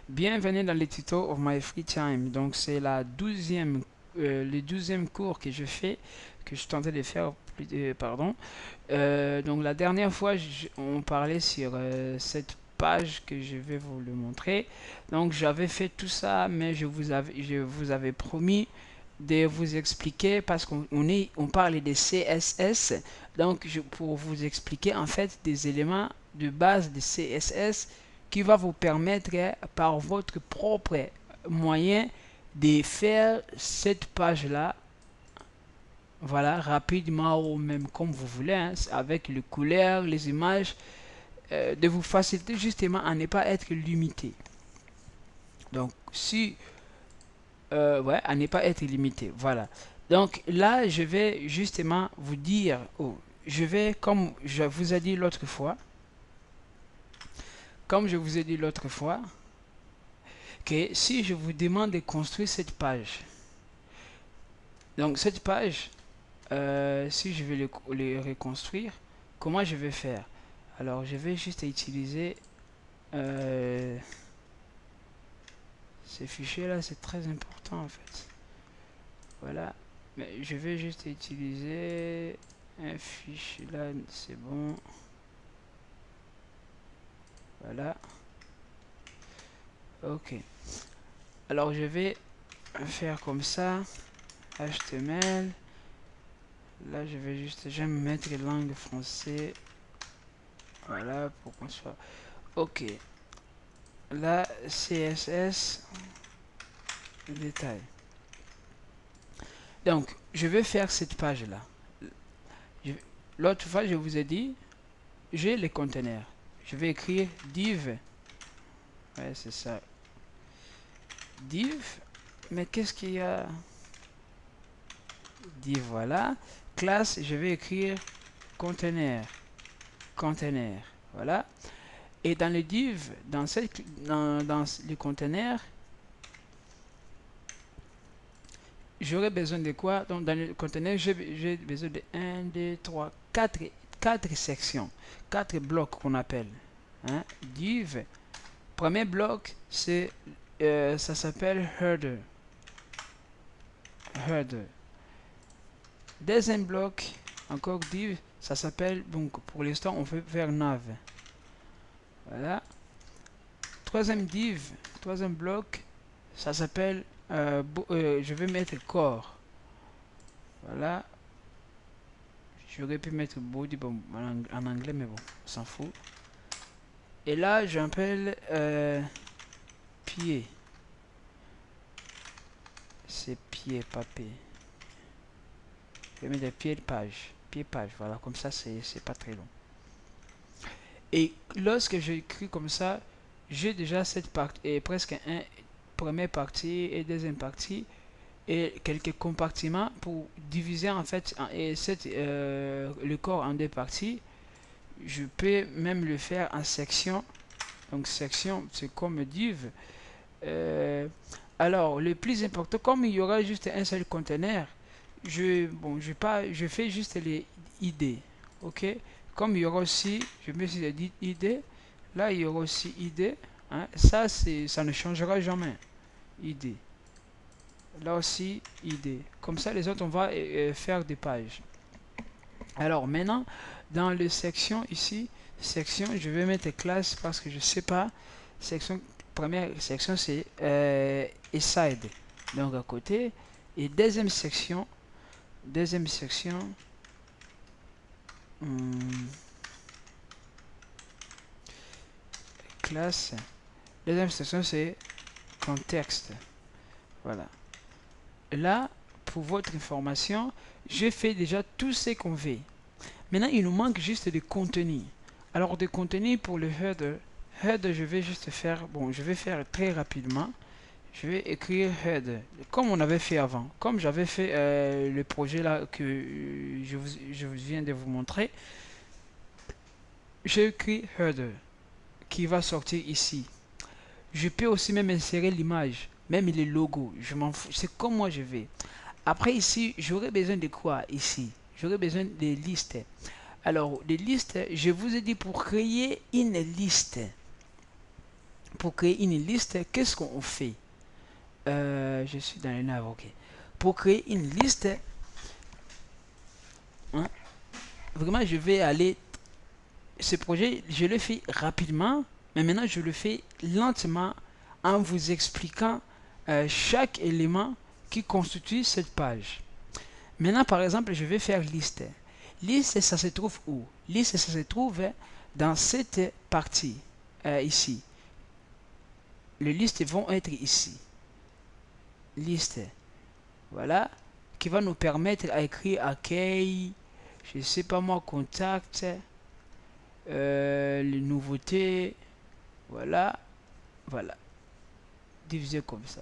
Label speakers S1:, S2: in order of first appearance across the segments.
S1: Bienvenue dans les tutos of my free time. Donc c'est le 12e cours que je fais, que je tentais de faire, pardon. Donc la dernière fois, on parlait sur cette page que je vais vous le montrer. Donc j'avais fait tout ça, mais je vous avais promis de vous expliquer parce on parle des CSS. Donc pour vous expliquer en fait des éléments de base de CSS qui va vous permettre par votre propre moyen de faire cette page là, voilà, rapidement ou même comme vous voulez, hein, avec les couleurs, les images, de vous faciliter justement à ne pas être limité. Donc si ouais, à ne pas être limité, voilà. Donc là je vais justement vous dire, oh, je vais, comme je vous ai dit l'autre fois, que si je vous demande de construire cette page, donc cette page, si je vais le reconstruire, comment je vais faire? Alors je vais juste utiliser ces fichiers là, c'est très important en fait. Voilà, mais je vais juste utiliser un fichier là, c'est bon. Voilà, ok. Alors je vais faire comme ça, HTML. Là je vais juste, j'aime mettre langue français. Voilà, pour qu'on soit ok. Là CSS détail. Donc, je vais faire cette page-là. L'autre fois, je vous ai dit, j'ai les conteneurs. Je vais écrire div. Ouais, c'est ça. Div. Mais qu'est-ce qu'il y a? Div, voilà. Classe, je vais écrire conteneur. Conteneur. Voilà. Et dans le div, dans le conteneur, j'aurai besoin de quoi? Donc, dans le conteneur, j'ai besoin de 1, 2, 3, 4 sections. 4 blocs qu'on appelle. Hein? Div. Premier bloc, c'est ça s'appelle header. Header. Deuxième bloc, encore div, ça s'appelle, donc pour l'instant, on veut faire nav. Voilà. Troisième div, troisième bloc, ça s'appelle, je vais mettre core. Voilà. J'aurais pu mettre body bon, en anglais, mais bon, on s'en fout. Et là, j'appelle pied. C'est pied, pas P. Je vais mettre des pieds de page. Pied page, voilà, comme ça, c'est pas très long. Et lorsque j'écris comme ça, j'ai déjà cette partie, et presque un première partie et deuxième partie, et quelques compartiments pour diviser en fait le corps en deux parties. Je peux même le faire en section. Donc section, c'est comme div. Alors, le plus important, comme il y aura juste un seul conteneur, je fais juste les ID. Ok? Comme il y aura aussi, je mets ici les ID. Là, il y aura aussi ID. Hein? Ça ne changera jamais. ID. Là aussi, ID. Comme ça, les autres, on va faire des pages. Alors, maintenant, dans les sections ici, section, je vais mettre classe parce que je sais pas. Section, première section, c'est aside. Donc, à côté. Et deuxième section, classe. Deuxième section, c'est contexte. Voilà. Là, pour votre information, j'ai fait déjà tout ce qu'on veut. Maintenant, il nous manque juste de contenu. Alors, de contenu pour le header. Header, je vais juste faire, bon, je vais faire très rapidement. Je vais écrire header, comme on avait fait avant. Comme j'avais fait le projet là que je viens de vous montrer. J'ai écrit header, qui va sortir ici. Je peux aussi même insérer l'image, même les logos. Je m'en fous, c'est comme moi je vais. Après ici, j'aurai besoin de quoi ici? J'aurai besoin des listes. Alors, des listes, je vous ai dit pour créer une liste. pour créer une liste, qu'est-ce qu'on fait? Je suis dans les naves, ok. Pour créer une liste, hein, vraiment, je vais aller. Ce projet, je le fais rapidement, mais maintenant, je le fais lentement en vous expliquant chaque élément qui constitue cette page. Maintenant, par exemple, je vais faire liste. Liste, ça se trouve où? Liste, ça se trouve dans cette partie, ici. Les listes vont être ici. Liste. Voilà. Qui va nous permettre à écrire accueil, je sais pas moi, contact, les nouveautés. Voilà. Voilà. Divisé comme ça.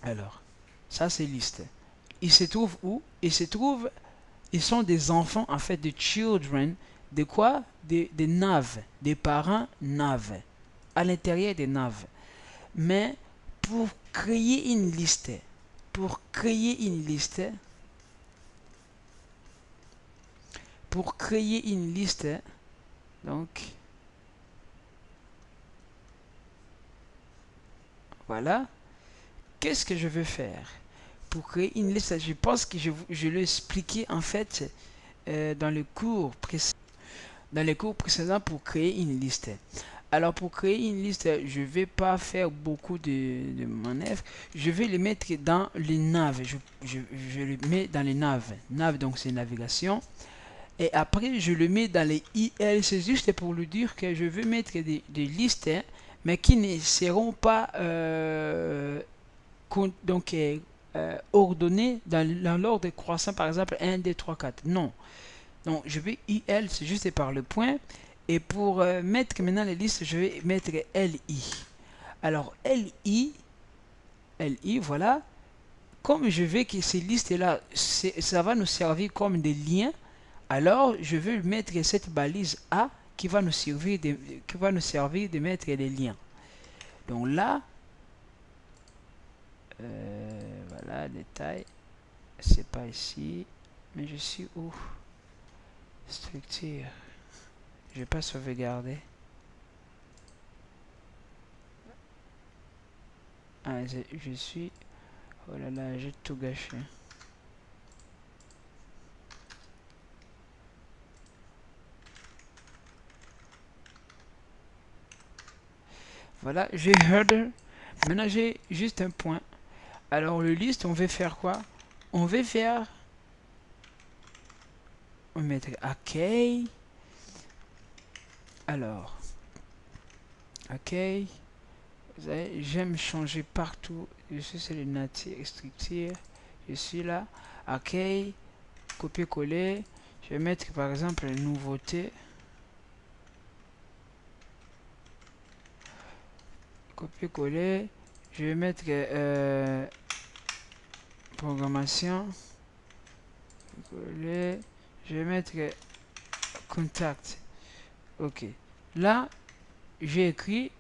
S1: Alors, ça c'est liste. Il se trouve où? Il se trouve, ils sont des enfants, en fait, de children. De quoi? Des naves. Des parents naves. À l'intérieur des naves. Mais pour créer une liste, pour créer une liste, pour créer une liste, donc, voilà. Qu'est-ce que je veux faire? Pour créer une liste, je pense que je l'ai expliqué en fait dans les cours précédents. Dans les cours précédents pour créer une liste. Alors pour créer une liste, je ne vais pas faire beaucoup de manœuvres. Je vais les mettre dans les naves. Je le mets dans les naves. Naves, donc c'est navigation. Et après, je le mets dans les IL. C'est juste pour lui dire que je veux mettre des listes, hein, mais qui ne seront pas donc, ordonnées dans l'ordre croissant, par exemple 1, 2, 3, 4. Non. Donc, je vais IL, c'est juste par le point. Et pour mettre maintenant les listes, je vais mettre LI. Alors, LI, voilà. Comme je veux que ces listes-là, ça va nous servir comme des liens, alors je vais mettre cette balise A qui va nous servir de mettre les liens. Donc là, voilà, détail. C'est pas ici, mais je suis où? Structure. Je vais pas sauvegarder. Ah, je suis... Oh là là, j'ai tout gâché. Voilà, j'ai header. Maintenant, j'ai juste un point. Alors, le liste, on va faire quoi? On va faire... On va mettre accueil. Alors, accueil. J'aime changer partout. Je suis sur les natifs, structure. Je suis là. Accueil. Copier-coller. Je vais mettre par exemple nouveauté. Copier-coller. Je vais mettre programmation. Coller. Je vais mettre contact. Ok. Là, j'ai écrit.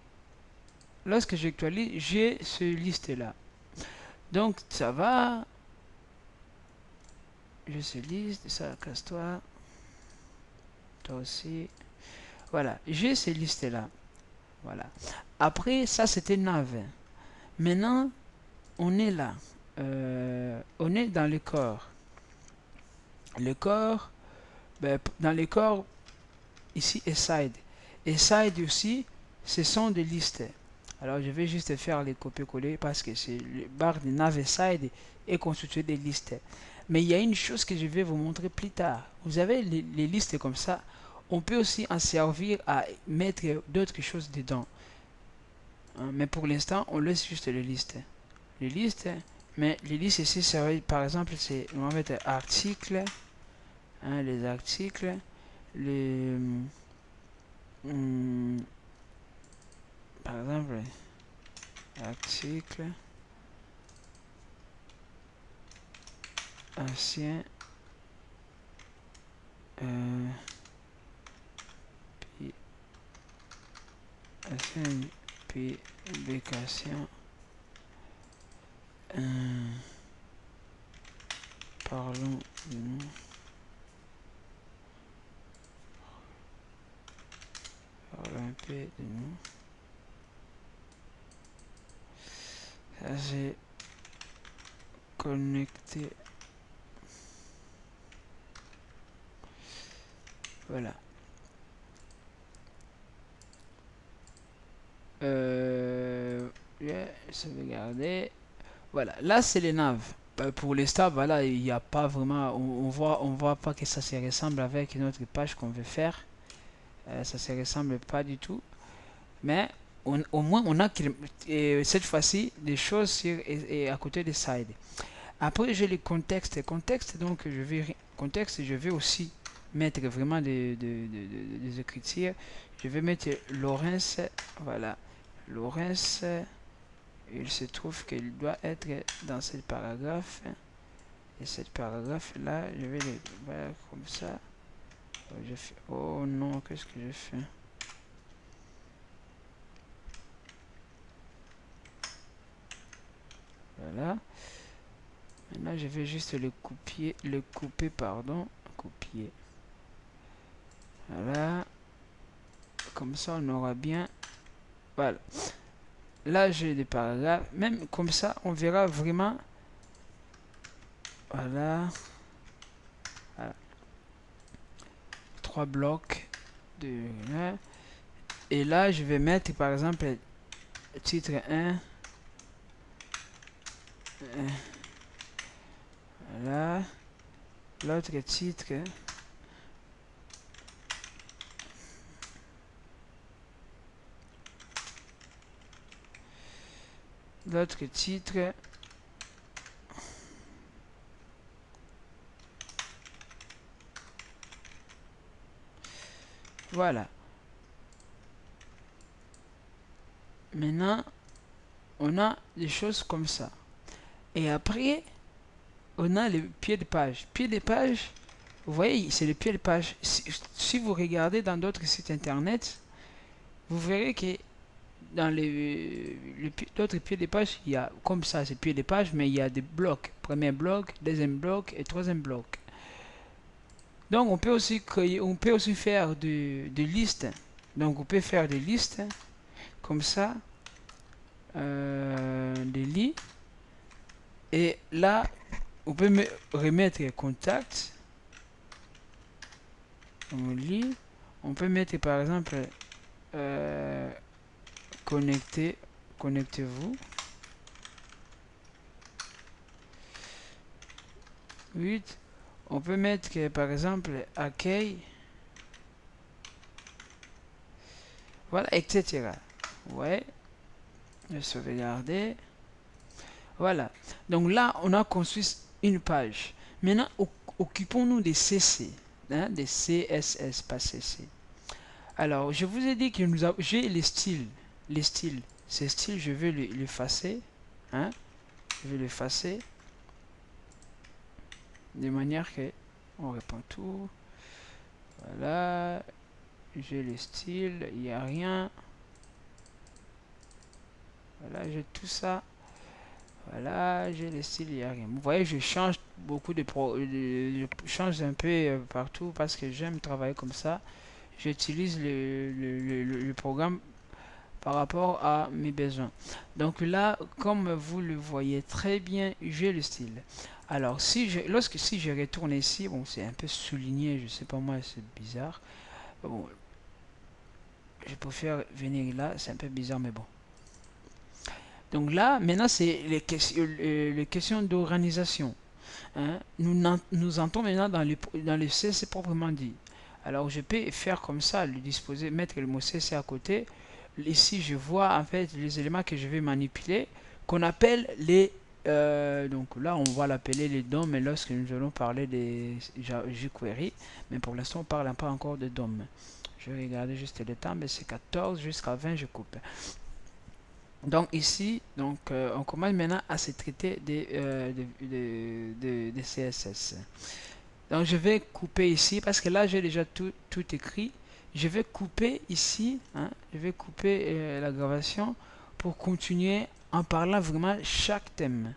S1: Lorsque j'actualise, j'ai ce liste là. Donc ça va. Je ce liste. Ça, casse-toi. Toi aussi. Voilà. J'ai ces listes là. Voilà. Après, ça c'était nave. Maintenant, on est là. On est dans le corps. Le corps, ben, dans le corps, ici, aside. Aside aussi, ce sont des listes. Alors, je vais juste faire les copier-coller parce que c'est le barre de nav aside est constitué de listes. Mais il y a une chose que je vais vous montrer plus tard. Vous avez les listes comme ça. On peut aussi en servir à mettre d'autres choses dedans. Hein, mais pour l'instant, on laisse juste les listes. Les listes, mais les listes ici, ça va, par exemple, c'est, on va mettre articles, hein, les articles, les, par exemple, articles, ancien, puis, ancienne publication, parlons du nom. coupé de nom. Ça j'ai connecté. Voilà. Sauvegarder. Voilà, là c'est les naves. Pour les stars, voilà, il n'y a pas vraiment, on voit pas que ça se ressemble avec notre page qu'on veut faire. Ça se ressemble pas du tout. Mais au moins on a cette fois-ci des choses sur, et à côté des sides. Après j'ai les contextes. Contexte, donc je vais aussi mettre vraiment des écritures. Je vais mettre Laurence, voilà, Laurence. Il se trouve qu'il doit être dans cette paragraphe. Et cette paragraphe là, je vais le voir comme ça. Oh non, qu'est-ce que je fais? Voilà. Maintenant, je vais juste le couper, pardon. Copier. Voilà. Comme ça, on aura bien. Voilà. Là, j'ai des paragraphes. Même comme ça, on verra vraiment. Voilà. Voilà. 3 blocs de. Et là, je vais mettre, par exemple, titre 1. Voilà. L'autre titre. L'autre titre. Voilà. Maintenant, on a des choses comme ça. Et après, on a les pieds de page. Pieds de page, vous voyez, c'est le pied de page. Si vous regardez dans d'autres sites internet, vous verrez que dans d'autres pieds de page, il y a comme ça, c'est pieds de page, mais il y a des blocs. Premier bloc, deuxième bloc et troisième bloc. Donc on peut aussi créer, on peut aussi faire des listes. Donc on peut faire des listes comme ça, des lits. Et là, on peut remettre contact. On lit. On peut mettre par exemple connectez-vous. 8. On peut mettre que, par exemple accueil. Voilà, etc. Ouais. Je vais sauvegarder. Voilà. Donc là, on a construit une page. Maintenant, occupons-nous des CC. Hein, des CSS, pas CC. Alors, je vous ai dit que j'ai les styles. Les styles. Ces styles, je vais l'effacer. Hein? Je vais l'effacer. De manière que on répond tout. Voilà. J'ai les styles. Il n'y a rien. Voilà, j'ai tout ça. Voilà, j'ai les styles, il n'y a rien. Vous voyez, je change beaucoup je change un peu partout parce que j'aime travailler comme ça. J'utilise le programme par rapport à mes besoins. Donc là, comme vous le voyez très bien, j'ai le style. Alors, si je retourne ici, bon, c'est un peu souligné, je sais pas moi, c'est bizarre. Bon, je préfère venir là, c'est un peu bizarre, mais bon. Donc là, maintenant, c'est les questions d'organisation. Hein. Nous entrons maintenant dans le CC proprement dit. Alors, je peux faire comme ça, le disposer, mettre le mot CC à côté. Ici, je vois en fait les éléments que je vais manipuler, qu'on appelle les... donc là, on va l'appeler les DOM, mais lorsque nous allons parler des jQuery, mais pour l'instant, on ne parle pas encore de DOM. Je vais regarder juste le temps, mais c'est 14 jusqu'à 20, je coupe. Donc ici, on commence maintenant à se traiter des CSS. Donc je vais couper ici parce que là j'ai déjà tout écrit. Je vais couper ici, hein, je vais couper la gravation pour continuer en parlant vraiment chaque thème.